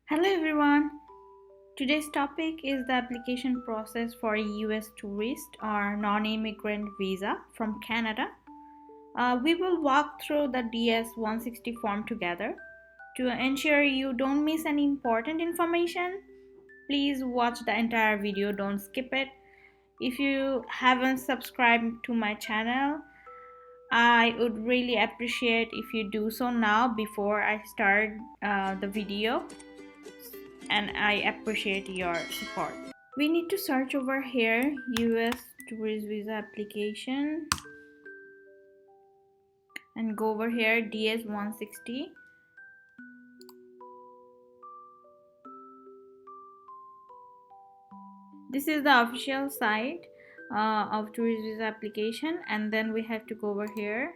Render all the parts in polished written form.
Hello everyone. Today's topic is the application process for a US tourist or non-immigrant visa from Canada. We will walk through the DS-160 form together. To ensure you don't miss any important information, please watch the entire video, don't skip it. If you haven't subscribed to my channel, I would really appreciate if you do so now before I start the video, and I appreciate your support. We need to search over here US tourist visa application and go over here DS-160. This is the official site of tourist visa application, and then we have to go over here.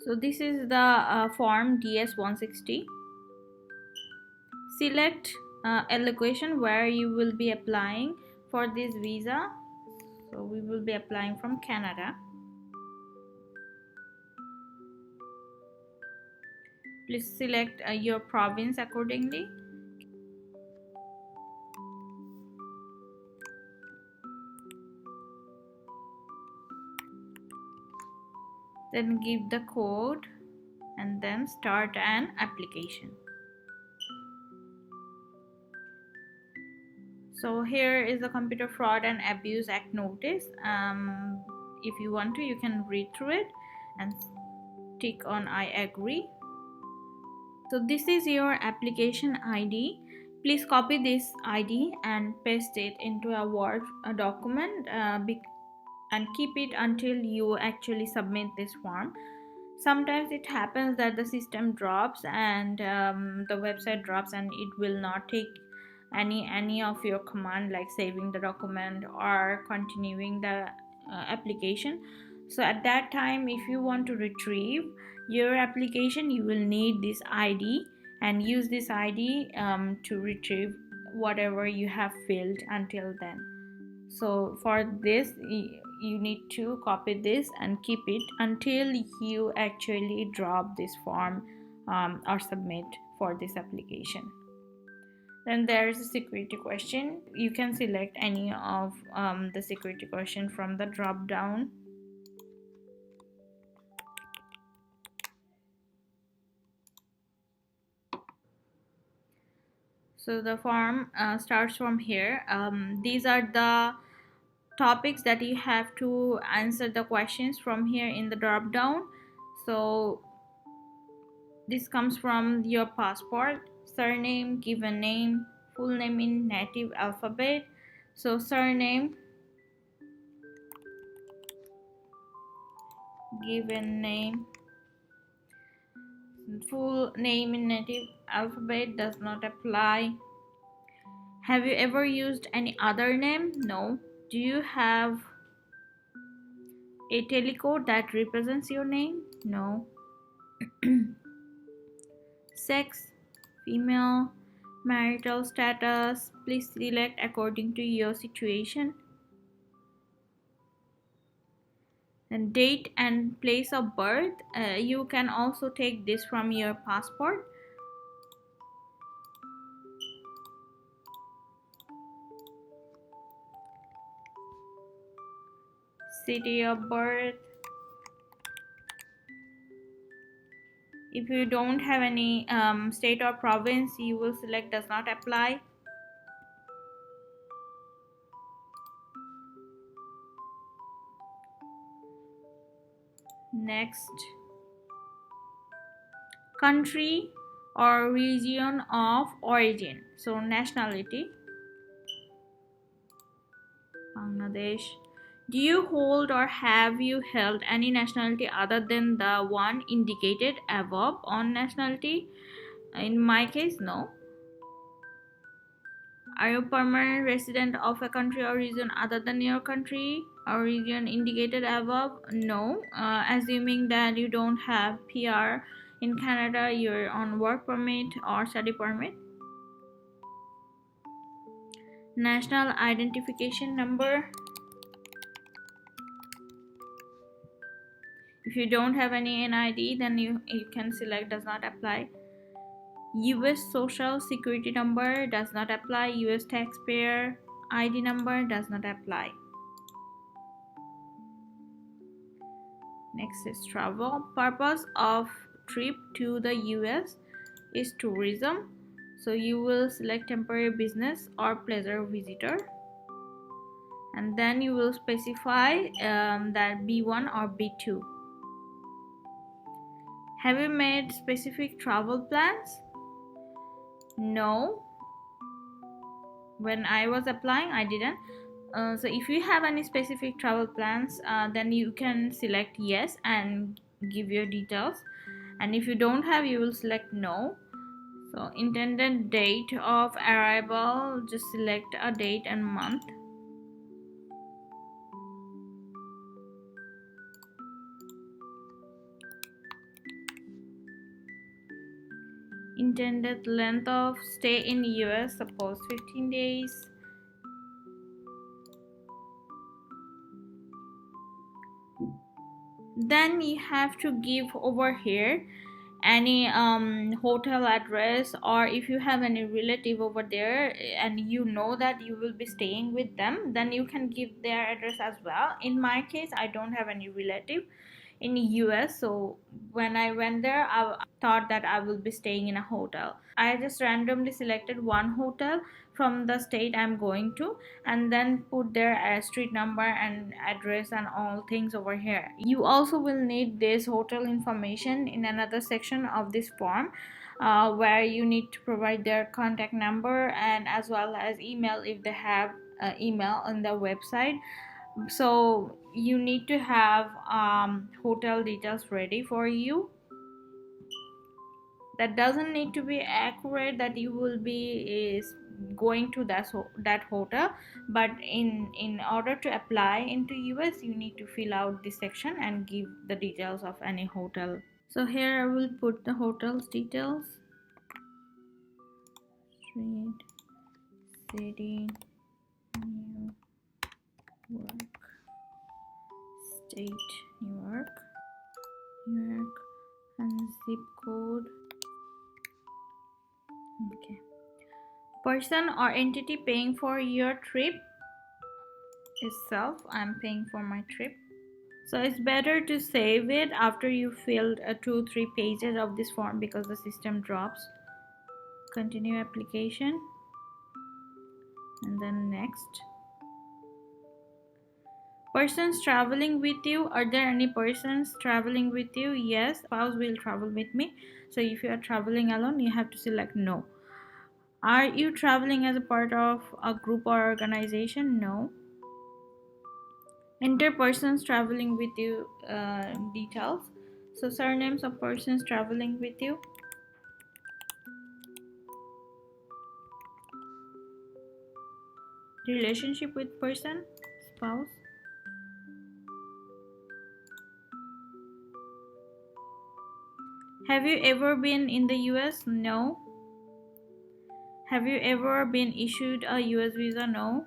So this is the form DS-160. Select a location where you will be applying for this visa. So we will be applying from Canada. Please select your province accordingly. Then give the code and then start an application. So here is the Computer Fraud and Abuse Act notice. If you want to, you can read through it and tick on I agree. So this is your application ID. Please copy this ID and paste it into a Word document and keep it until you actually submit this form. Sometimes it happens that the system drops and the website drops, and it will not take any of your command, like saving the document or continuing the application. So at that time, if you want to retrieve your application, you will need this ID and use this ID to retrieve whatever you have filled until then. So for this, you need to copy this and keep it until you actually drop this form or submit for this application. Then there is a security question. You can select any of the security question from the drop down. So the form starts from here. These are the topics that you have to answer the questions from here in the drop down. So this comes from your passport, surname, given name, full name in native alphabet. So surname, given name, full name in native alphabet does not apply. Have you ever used any other name? No. Do you have a telecode that represents your name? No. Sex, female. Marital status, please select according to your situation. And date and place of birth, you can also take this from your passport. City of birth. If you don't have any state or province, you will select does not apply. Next, country or region of origin. So nationality, Bangladesh. Do you hold or have you held any nationality other than the one indicated above on nationality? In my case, no. Are you permanent resident of a country or region other than your country or region indicated above? No. Assuming that you don't have PR in Canada, you're on work permit or study permit. National identification number. If you don't have any NID, then you can select does not apply. US social security number does not apply. US taxpayer ID number does not apply. Next is travel. Purpose of trip to the US is tourism. So you will select temporary business or pleasure visitor. And then you will specify that B1 or B2. Have you made specific travel plans? No. When I was applying, I didn't. So if you have any specific travel plans, then you can select yes and give your details. And if you don't have, you will select no. So intended date of arrival, just select a date and month. Intended length of stay in US, suppose 15 days. Then you have to give over here any hotel address, or if you have any relative over there and you know that you will be staying with them, then you can give their address as well. In my case, I don't have any relative in US, so when I went there, I thought that I will be staying in a hotel. I just randomly selected one hotel from the state I'm going to, and then put their street number and address and all things over here. You also will need this hotel information in another section of this form, where you need to provide their contact number and as well as email if they have email on the website. So you need to have hotel details ready for you. That doesn't need to be accurate that you will be going to that hotel, but in order to apply into US, you need to fill out this section and give the details of any hotel. So here I will put the hotel's details: street, city, New York, state, New York, and zip code. Okay. Person or entity paying for your trip itself. I'm paying for my trip. So it's better to save it after you filled 2-3 pages of this form, because the system drops. Continue application, and then next. Persons traveling with you. Are there any persons traveling with you? Yes, spouse will travel with me. So if you are traveling alone, you have to select no. Are you traveling as a part of a group or organization? No. Enter persons traveling with you details. So surnames of persons traveling with you. Relationship with person, spouse. Have you ever been in the US? No. Have you ever been issued a US visa? No.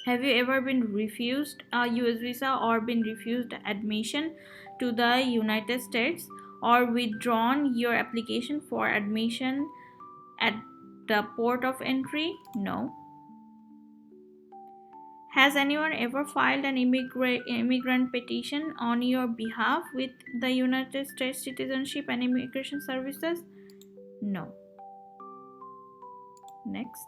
Have you ever been refused a US visa or been refused admission to the United States, or withdrawn your application for admission at the port of entry? No. Has anyone ever filed an immigrant petition on your behalf with the United States Citizenship and Immigration Services? No. Next.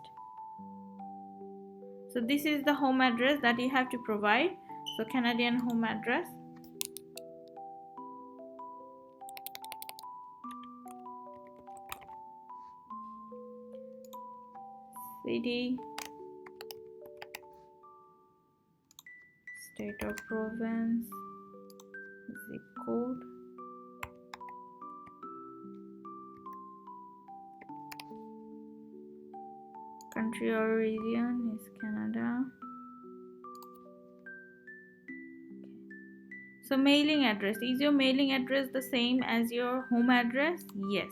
So this is the home address that you have to provide. So Canadian home address. City. State or province. Zip code. Country or region is Canada. So mailing address. Is your mailing address the same as your home address? Yes.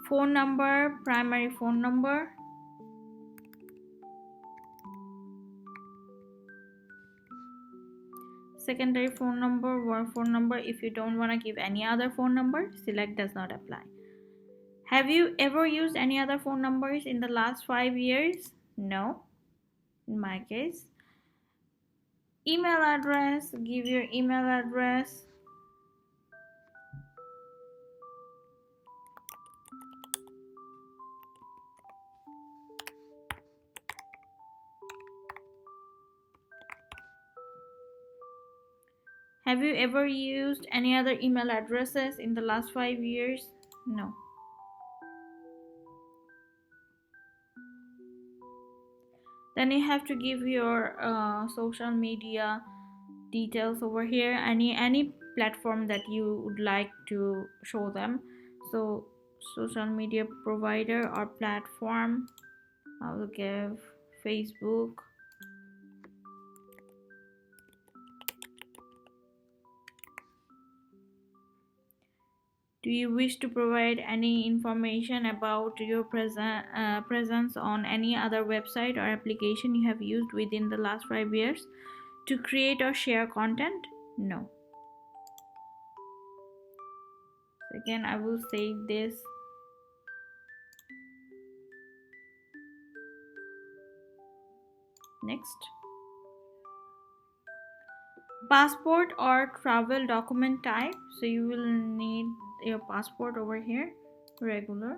Phone number, primary phone number. secondary phone number, work phone number. If you don't want to give any other phone number, select does not apply. Have you ever used any other phone numbers in the last 5 years? No, in my case. Email address, give your email address. Have you ever used any other email addresses in the last 5 years? No. Then you have to give your social media details over here, any platform that you would like to show them. So social media provider or platform, I will give Facebook. Do you wish to provide any information about your presence on any other website or application you have used within the last 5 years to create or share content? No. Again, I will save this. Next. Passport or travel document type. So you will need your passport over here, regular.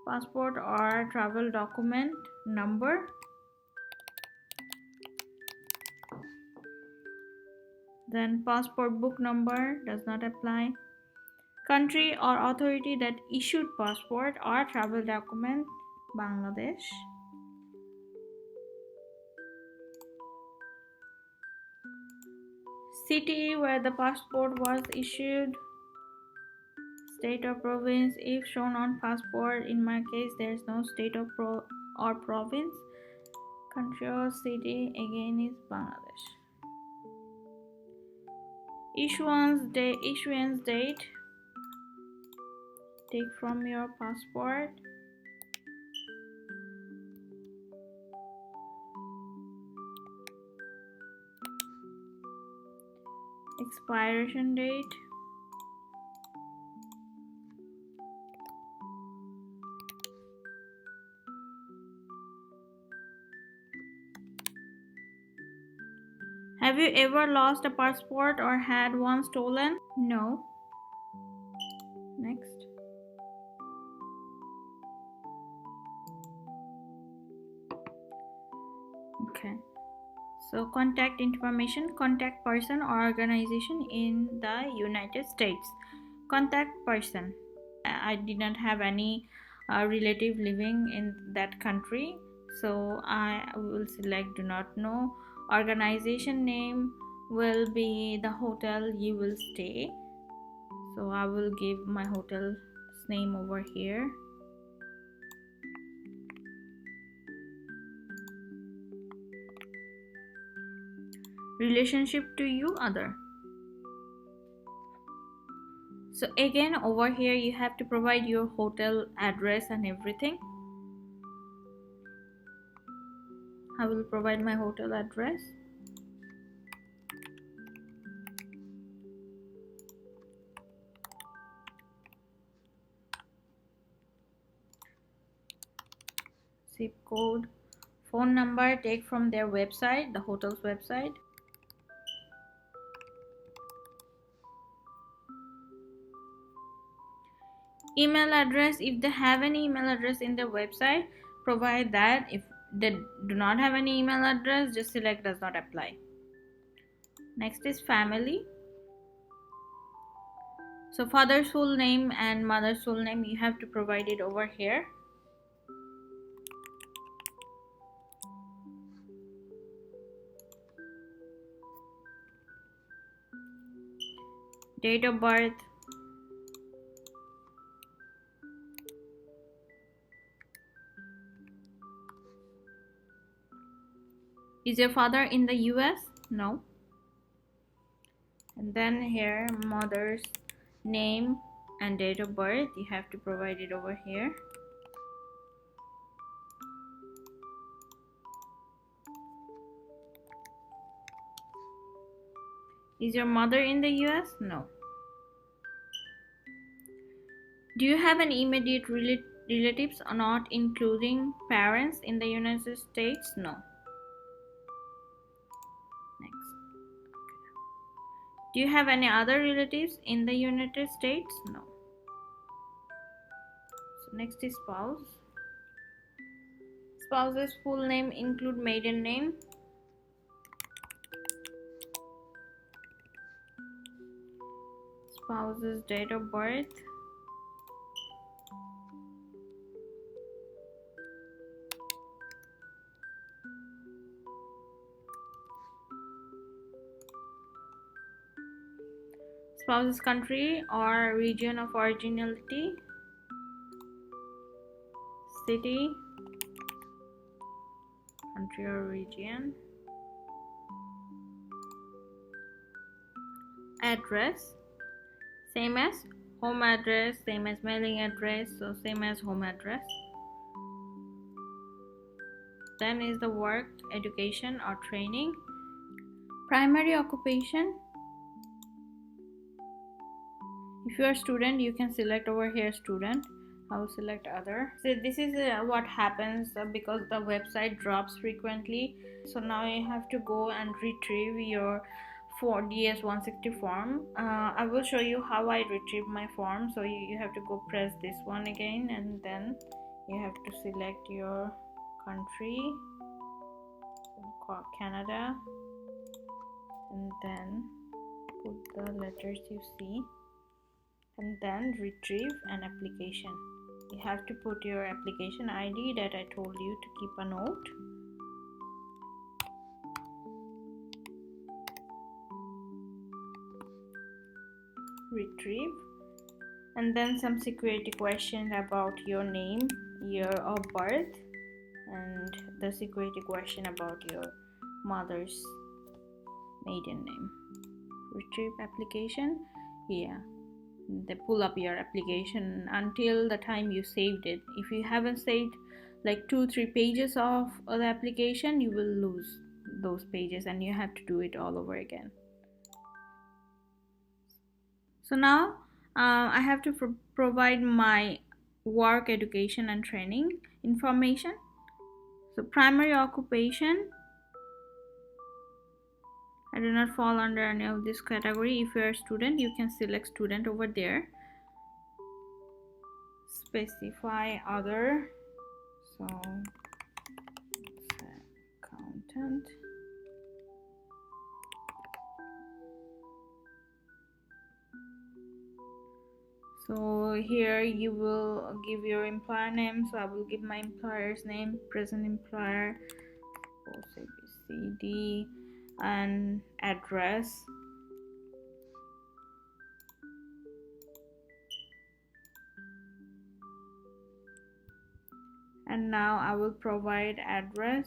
Passport or travel document number. Then passport book number does not apply. Country or authority that issued passport or travel document, Bangladesh. City where the passport was issued, state or province if shown on passport. In my case, there is no state or province. Country or city again is Bangladesh. Issuance date, take from your passport. Expiration date. Have you ever lost a passport or had one stolen? No. Next. Okay. So contact information, contact person or organization in the United States. Contact person. I did not have any relative living in that country, so I will select do not know. Organization name will be the hotel you will stay, so I will give my hotel's name over here. Relationship to you, other. So again, over here you have to provide your hotel address and everything. I will provide my hotel address. Zip code. Phone number, take from their website, the hotel's website. Email address, if they have any email address in their website, provide that. If they do not have any email address, just select does not apply. Next is family. So father's full name and mother's full name, you have to provide it over here. Date of birth. Is your father in the US? No. And then here, mother's name and date of birth, you have to provide it over here. Is your mother in the US? No. Do you have any immediate relatives or not including parents in the United States? No. Next. Do you have any other relatives in the United States? No. So next is spouse. Spouse's full name include maiden name. Spouse's date of birth. Spouse's country or region of originality. City, country or region. Address, same as home address, same as mailing address, so same as home address. Then is the work, education or training. Primary occupation. If you are a student, you can select over here student. I will select other. So this is what happens because the website drops frequently. So now you have to go and retrieve your for DS-160 form. I will show you how I retrieve my form. So you have to go press this one again, and then you have to select your country, Canada, and then put the letters you see, and then retrieve an application. You have to put your application ID that I told you to keep a note. Retrieve, and then some security questions about your name, year of birth, and the security question about your mother's maiden name. Retrieve application. Yeah, they pull up your application until the time you saved it. If you haven't saved like 2-3 pages of the application, you will lose those pages and you have to do it all over again. So now I have to provide my work, education and training information. So primary occupation, I do not fall under any of this category. If you are a student, you can select student over there. Specify other, so accountant. So here you will give your employer name. So I will give my employer's name, present employer, post ABCD, and address. And now I will provide address.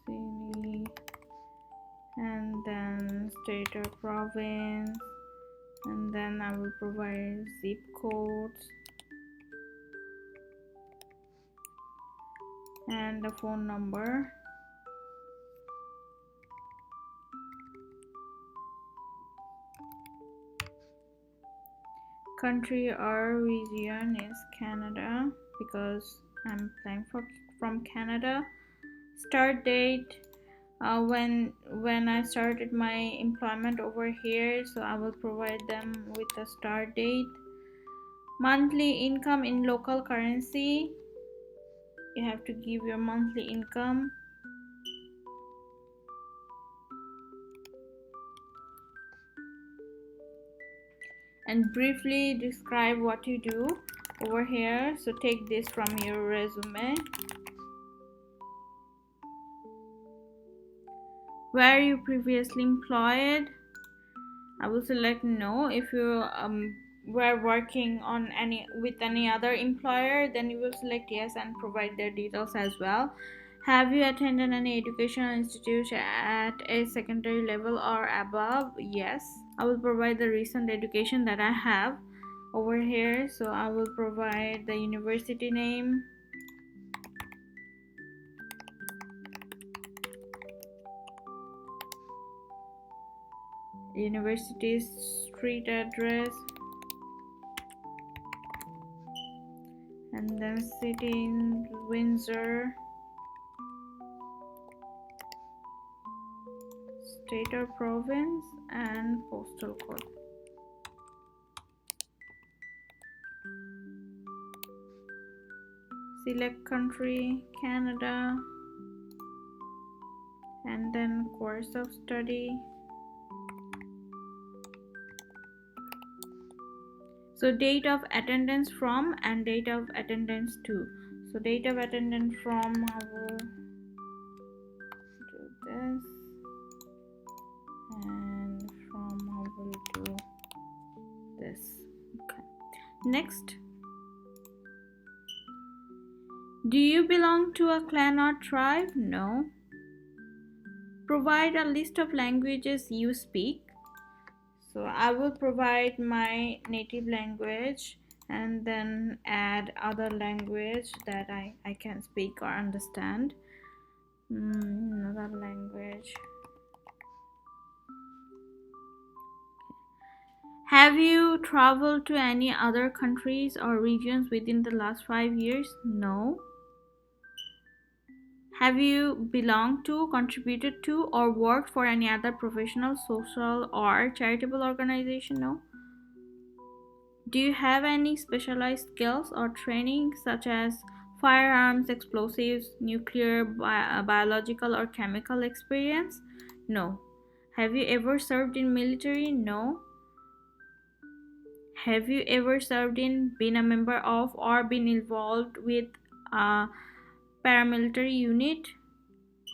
City, and then state or province, and then I will provide zip codes and the phone number. Country or region is Canada because I'm applying from Canada. Start date, when I started my employment over here, so I will provide them with the start date. Monthly income in local currency, you have to give your monthly income. And briefly describe what you do over here. So take this from your resume. Where you previously employed, I will select no. If you were working on with any other employer, then you will select yes and provide their details as well. Have you attended any educational institution at a secondary level or above? Yes. I will provide the recent education that I have. over here. So I will provide the university name, university street address, and then city in Windsor, state or province, and postal code. Select country, Canada, and then course of study. So date of attendance from and date of attendance to. So date of attendance from, I will do this, and from I will do this. Okay. Next, do you belong to a clan or tribe? No. Provide a list of languages you speak. So I will provide my native language and then add other language that I can speak or understand. Another language. Have you traveled to any other countries or regions within the last 5 years? No. Have you belonged to, contributed to, or worked for any other professional, social, or charitable organization? No. Do you have any specialized skills or training such as firearms, explosives, nuclear, biological, or chemical experience? No. Have you ever served in military? No. Have you ever served in, been a member of, or been involved with a paramilitary unit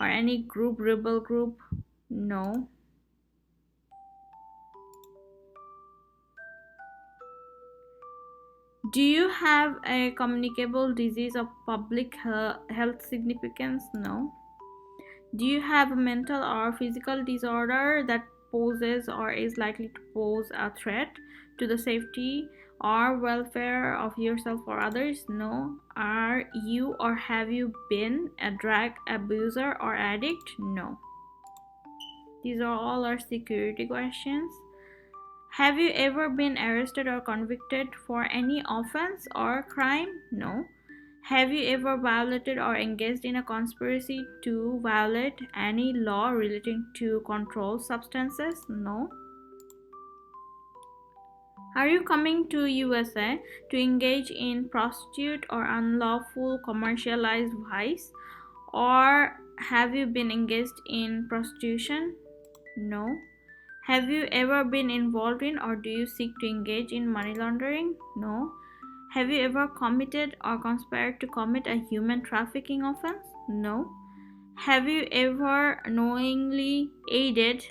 or any group, rebel group? No. Do you have a communicable disease of public health significance? No. Do you have a mental or physical disorder that poses or is likely to pose a threat to the safety or welfare of yourself or others? No. Are you or have you been a drug abuser or addict? No. These are all our security questions. Have you ever been arrested or convicted for any offense or crime? No. Have you ever violated or engaged in a conspiracy to violate any law relating to controlled substances? No. Are you coming to USA to engage in prostitute or unlawful commercialized vice? Or have you been engaged in prostitution? No. Have you ever been involved in or do you seek to engage in money laundering? No. Have you ever committed or conspired to commit a human trafficking offense? No. Have you ever knowingly aided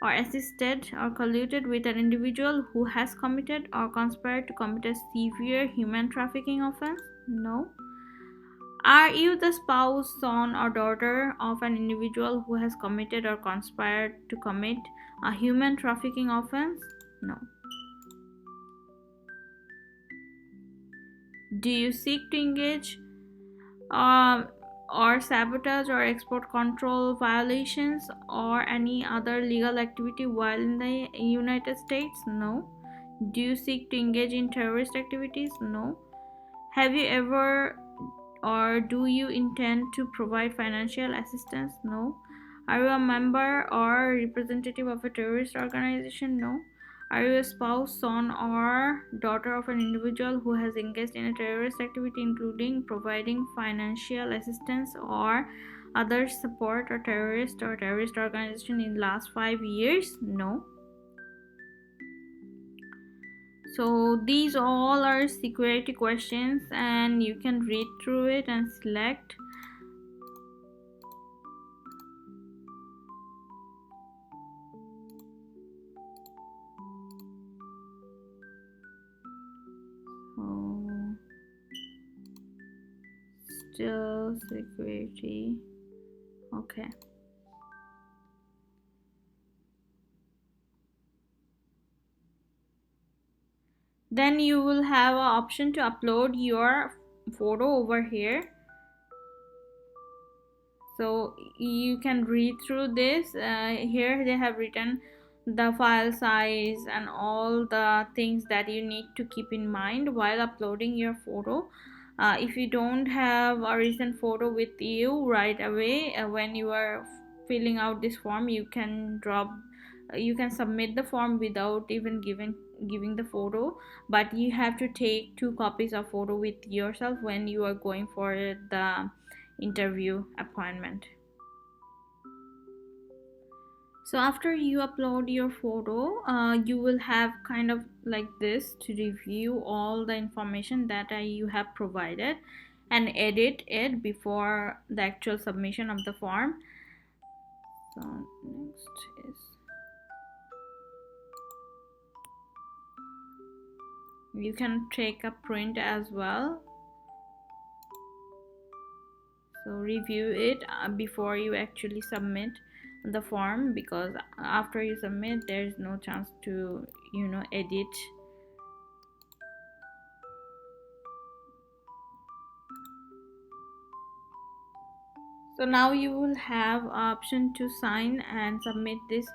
or assisted or colluded with an individual who has committed or conspired to commit a severe human trafficking offense? No. Are you the spouse, son, or daughter of an individual who has committed or conspired to commit a human trafficking offense? No. Do you seek to engage or sabotage or export control violations or any other legal activity while in the United States? No. Do you seek to engage in terrorist activities? No. Have you ever or do you intend to provide financial assistance? No. Are you a member or representative of a terrorist organization? No. Are you a spouse, son, or daughter of an individual who has engaged in a terrorist activity, including providing financial assistance or other support or terrorist organization in the last 5 years? No. So these all are security questions and you can read through it and select. Still security. Okay. Then you will have an option to upload your photo over here. So you can read through this. Here they have written the file size and all the things that you need to keep in mind while uploading your photo. If you don't have a recent photo with you right away, when you are filling out this form, you can submit the form without even giving the photo, but you have to take 2 copies of photo with yourself when you are going for the interview appointment. So after you upload your photo, you will have kind of like this to review all the information that you have provided and edit it before the actual submission of the form. So next is, you can take a print as well. So review it before you actually submit the form, because after you submit there is no chance to edit. So now you will have option to sign and submit this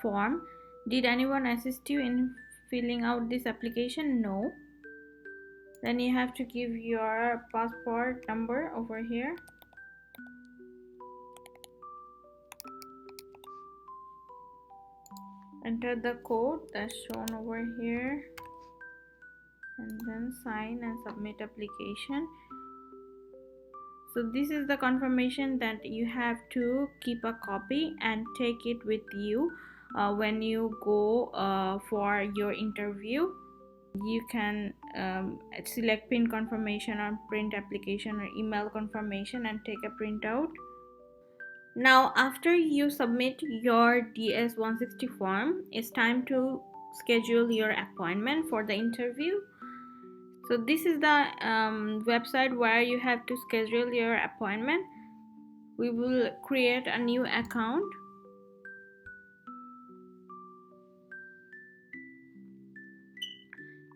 form. Did anyone assist you in filling out this application? No. Then you have to give your passport number over here. Enter the code that's shown over here and then sign and submit application. So this is the confirmation that you have to keep a copy and take it with you when you go for your interview. You can select print confirmation or print application or email confirmation and take a printout. Now after you submit your DS-160 form, it's time to schedule your appointment for the interview. So this is the website where you have to schedule your appointment. We will create a new account.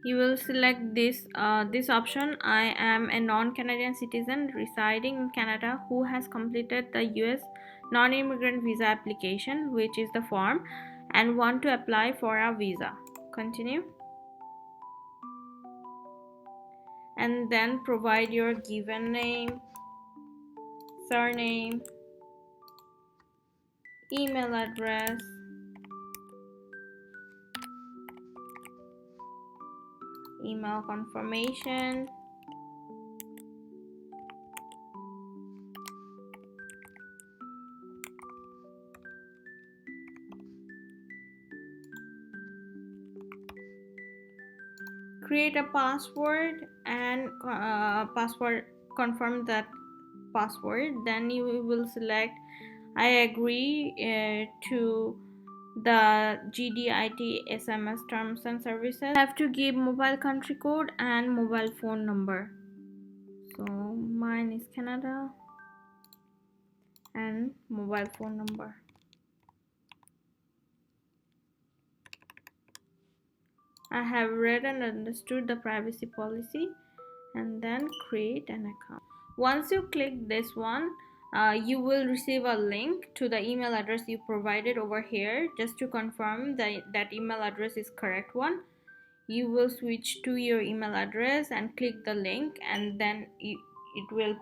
You will select this option. I am a non-Canadian citizen residing in Canada who has completed the US non-immigrant visa application, which is the form, and want to apply for a visa. Continue. And then provide your given name, surname, email address, email confirmation, create a password and confirm that password. Then you will select I agree to the GDIT SMS terms and services. You have to give mobile country code and mobile phone number. So mine is Canada and mobile phone number. I have read and understood the privacy policy, and then create an account. Once you click this one, you will receive a link to the email address you provided over here. Just to confirm that email address is correct one, you will switch to your email address and click the link, and then it will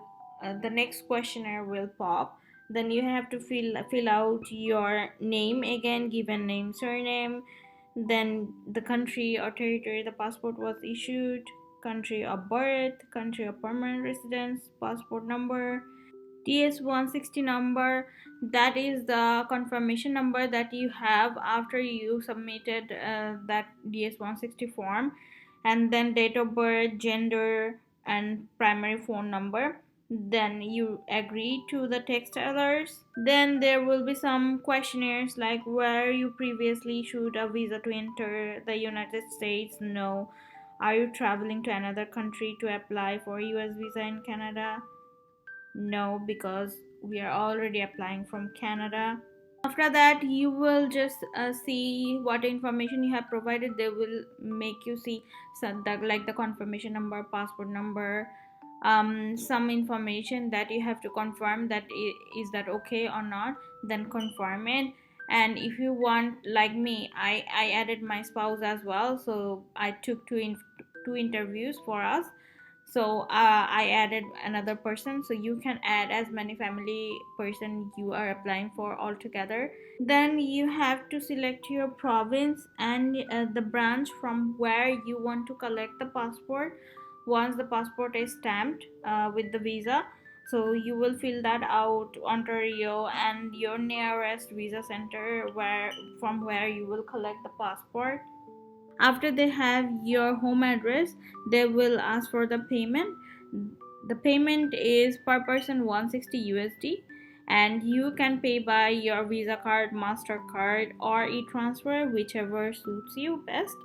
the next questionnaire will pop. Then you have to fill out your name again, given name, surname, then the country or territory the passport was issued, country of birth, country of permanent residence, passport number, DS-160 number, that is the confirmation number that you have after you submitted that DS-160 form, and then date of birth, gender, and primary phone number. Then you agree to the text alerts. Then there will be some questionnaires like where you previously issued a visa to enter the United States. No. Are you traveling to another country to apply for US visa in Canada? No, because we are already applying from Canada. After that, you will just see what information you have provided. They will make you see some like the confirmation number, passport number, some information that you have to confirm that is that okay or not, then confirm it. And if you want, like me, I added my spouse as well, so I took two interviews for us. So I added another person, so you can add as many family person you are applying for altogether. Then you have to select your province and the branch from where you want to collect the passport. Once the passport is stamped with the visa, so you will fill that out, Ontario, and your nearest visa center where from where you will collect the passport. After they have your home address, they will ask for the payment. The payment is per person 160 USD, and you can pay by your Visa card, MasterCard, or e-transfer, whichever suits you best.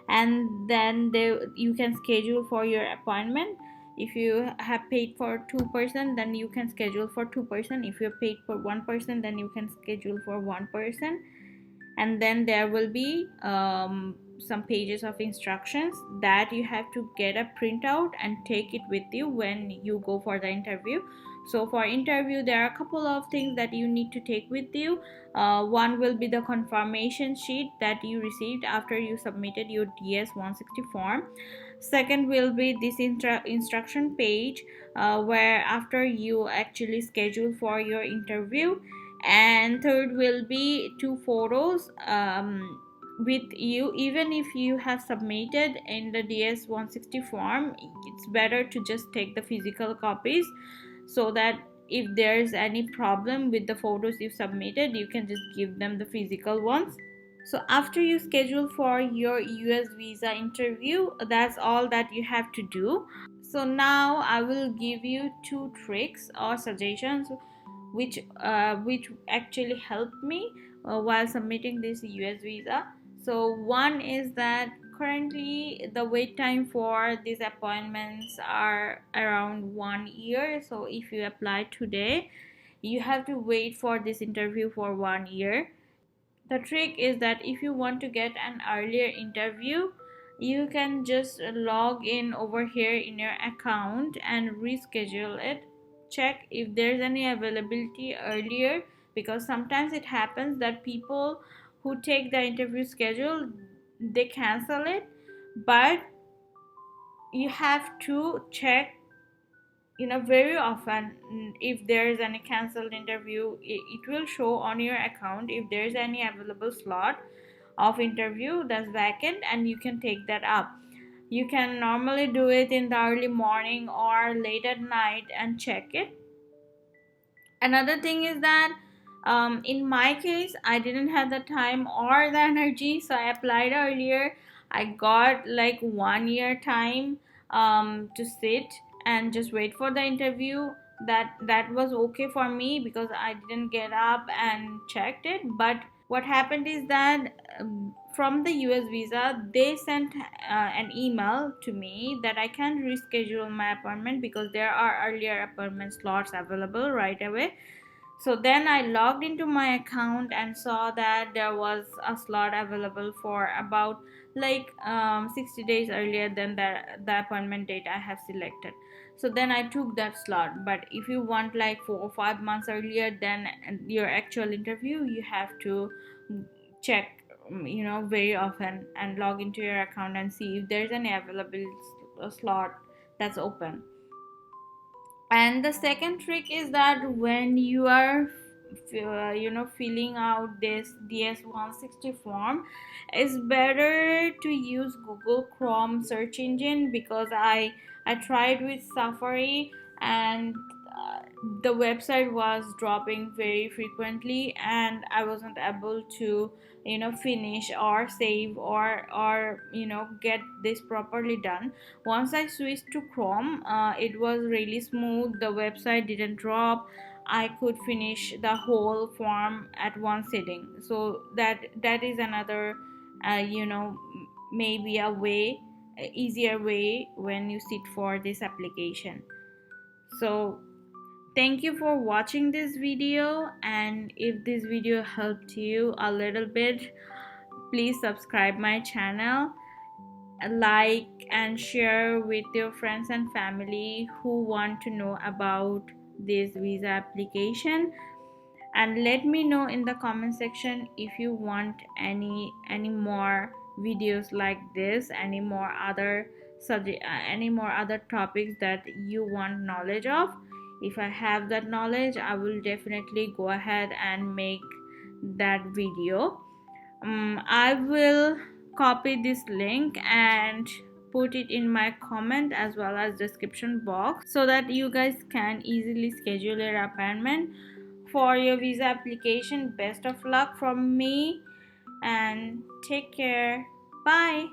And then you can schedule for your appointment. If you have paid for two person, then you can schedule for two person. If you have paid for one person, then you can schedule for one person. And then there will be some pages of instructions that you have to get a printout and take it with you when you go for the interview. So for interview, there are a couple of things that you need to take with you. One will be the confirmation sheet that you received after you submitted your DS-160 form. Second will be this instruction page where after you actually schedule for your interview. And third will be two photos with you. Even if you have submitted in the DS-160 form, it's better to just take the physical copies, so that if there's any problem with the photos you submitted, you can just give them the physical ones. So after you schedule for your US visa interview, that's all that you have to do. So now I will give you two tricks or suggestions which actually helped me while submitting this US visa. So one is that currently the wait time for these appointments are around 1 year. So if you apply today, you have to wait for this interview for 1 year. The trick is that if you want to get an earlier interview, you can just log in over here in your account and reschedule it. Check if there's any availability earlier, because sometimes it happens that people who take the interview schedule, they cancel it. But you have to check, very often. If there is any cancelled interview, it will show on your account if there is any available slot of interview that's vacant, and you can take that up. You can normally do it in the early morning or late at night and check it. Another thing is that in my case, I didn't have the time or the energy, so I applied earlier. I got like 1 year time to sit and just wait for the interview. That was okay for me because I didn't get up and checked it. But what happened is that from the US visa, they sent an email to me that I can reschedule my appointment because there are earlier appointment slots available right away. So then I logged into my account and saw that there was a slot available for about like 60 days earlier than the appointment date I have selected. So then I took that slot. But if you want like 4 or 5 months earlier than your actual interview, you have to check, very often, and log into your account and see if there's any available slot that's open. And the second trick is that when you are filling out this DS-160 form, it's better to use Google Chrome search engine, because I tried with Safari, and the website was dropping very frequently, and I wasn't able to finish or save or get this properly done. Once I switched to Chrome, it was really smooth. The website didn't drop. I could finish the whole form at one sitting. So that is another maybe a easier way when you sit for this application. So Thank you for watching this video, and if this video helped you a little bit, please subscribe my channel, like and share with your friends and family who want to know about this visa application, and let me know in the comment section if you want any more videos like this, any more other subject, any more other topics that you want knowledge of. If I have that knowledge, I will definitely go ahead and make that video. I will copy this link and put it in my comment as well as description box so that you guys can easily schedule your appointment for your visa application. Best of luck from me and take care. Bye.